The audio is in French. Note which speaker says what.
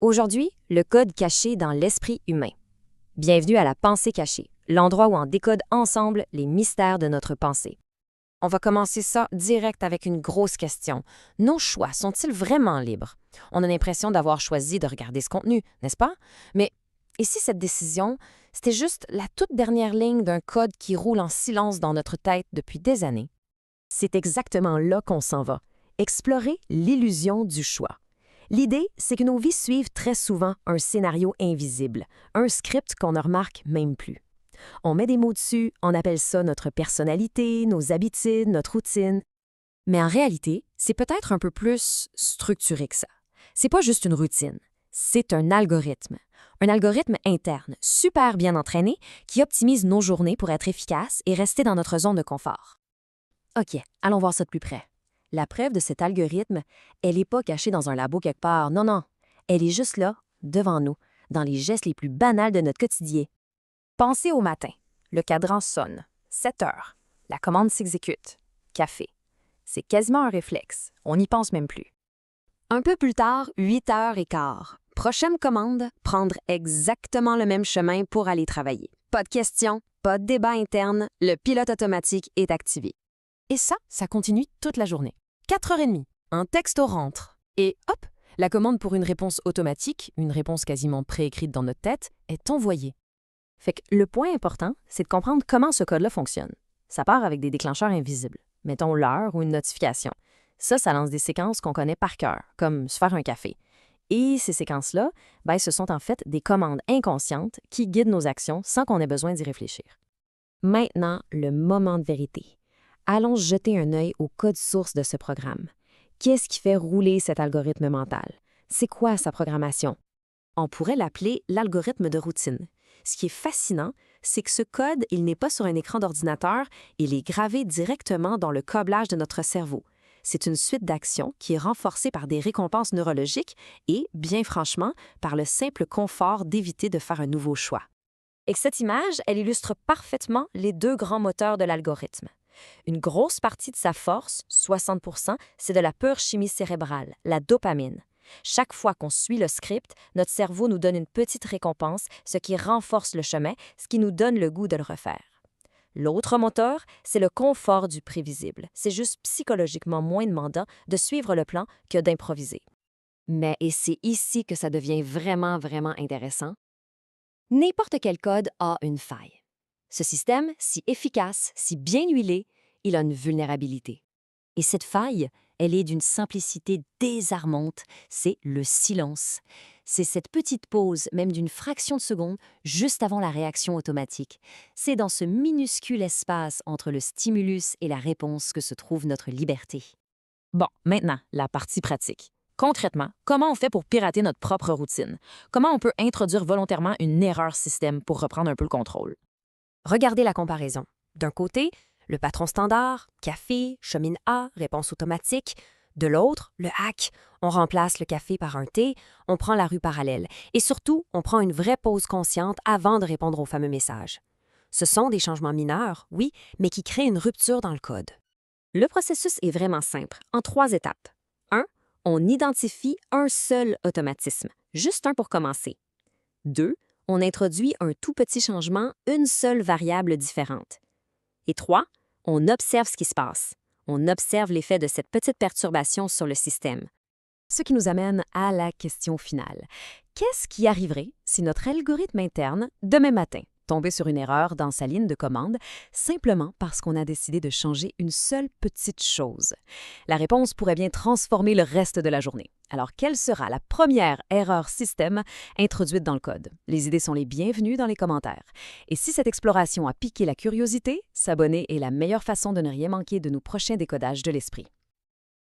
Speaker 1: Aujourd'hui, le code caché dans l'esprit humain. Bienvenue à la pensée cachée, l'endroit où on décode ensemble les mystères de notre pensée. On va commencer ça direct avec une grosse question. Nos choix sont-ils vraiment libres? On a l'impression d'avoir choisi de regarder ce contenu, n'est-ce pas? Mais et si cette décision, c'était juste la toute dernière ligne d'un code qui roule en silence dans notre tête depuis des années?
Speaker 2: C'est exactement là qu'on s'en va. Explorer l'illusion du choix. L'idée, c'est que nos vies suivent très souvent un scénario invisible, un script qu'on ne remarque même plus. On met des mots dessus, on appelle ça notre personnalité, nos habitudes, notre routine.
Speaker 1: Mais en réalité, c'est peut-être un peu plus structuré que ça. C'est pas juste une routine, c'est un algorithme. Un algorithme interne, super bien entraîné, qui optimise nos journées pour être efficace et rester dans notre zone de confort. OK, allons voir ça de plus près. La preuve de cet algorithme, elle n'est pas cachée dans un labo quelque part. Non, non. Elle est juste là, devant nous, dans les gestes les plus banals de notre quotidien. Pensez au matin. Le cadran sonne. 7 heures. La commande s'exécute. Café. C'est quasiment un réflexe. On n'y pense même plus. Un peu plus tard, 8h15. Prochaine commande, prendre exactement le même chemin pour aller travailler. Pas de questions, pas de débat interne, le pilote automatique est activé. Et ça continue toute la journée. 4h30, un texto rentre. Et hop, la commande pour une réponse automatique, une réponse quasiment préécrite dans notre tête, est envoyée. Fait que le point important, c'est de comprendre comment ce code-là fonctionne. Ça part avec des déclencheurs invisibles. Mettons l'heure ou une notification. Ça lance des séquences qu'on connaît par cœur, comme se faire un café. Et ces séquences-là, ce sont en fait des commandes inconscientes qui guident nos actions sans qu'on ait besoin d'y réfléchir. Maintenant, le moment de vérité. Allons jeter un œil au code source de ce programme. Qu'est-ce qui fait rouler cet algorithme mental? C'est quoi sa programmation? On pourrait l'appeler l'algorithme de routine. Ce qui est fascinant, c'est que ce code, il n'est pas sur un écran d'ordinateur, il est gravé directement dans le câblage de notre cerveau. C'est une suite d'actions qui est renforcée par des récompenses neurologiques et, bien franchement, par le simple confort d'éviter de faire un nouveau choix. Et cette image, elle illustre parfaitement les deux grands moteurs de l'algorithme. Une grosse partie de sa force, 60%, c'est de la pure chimie cérébrale, la dopamine. Chaque fois qu'on suit le script, notre cerveau nous donne une petite récompense, ce qui renforce le chemin, ce qui nous donne le goût de le refaire. L'autre moteur, c'est le confort du prévisible. C'est juste psychologiquement moins demandant de suivre le plan que d'improviser. Mais, et c'est ici que ça devient vraiment, vraiment intéressant, n'importe quel code a une faille. Ce système, si efficace, si bien huilé, il a une vulnérabilité. Et cette faille, elle est d'une simplicité désarmante, c'est le silence. C'est cette petite pause, même d'une fraction de seconde, juste avant la réaction automatique. C'est dans ce minuscule espace entre le stimulus et la réponse que se trouve notre liberté. Bon, maintenant, la partie pratique. Concrètement, comment on fait pour pirater notre propre routine? Comment on peut introduire volontairement une erreur système pour reprendre un peu le contrôle? Regardez la comparaison. D'un côté, le patron standard, café, chemine A, réponse automatique. De l'autre, le hack. On remplace le café par un thé, on prend la rue parallèle. Et surtout, on prend une vraie pause consciente avant de répondre au fameux message. Ce sont des changements mineurs, oui, mais qui créent une rupture dans le code. Le processus est vraiment simple, en 3 étapes. 1. On identifie un seul automatisme, juste un pour commencer. 2. On introduit un tout petit changement, une seule variable différente. Et 3, on observe ce qui se passe. On observe l'effet de cette petite perturbation sur le système. Ce qui nous amène à la question finale. Qu'est-ce qui arriverait si notre algorithme interne, demain matin, tombait sur une erreur dans sa ligne de commande, simplement parce qu'on a décidé de changer une seule petite chose? La réponse pourrait bien transformer le reste de la journée. Alors, quelle sera la première erreur système introduite dans le code? Les idées sont les bienvenues dans les commentaires. Et si cette exploration a piqué la curiosité, s'abonner est la meilleure façon de ne rien manquer de nos prochains décodages de l'esprit.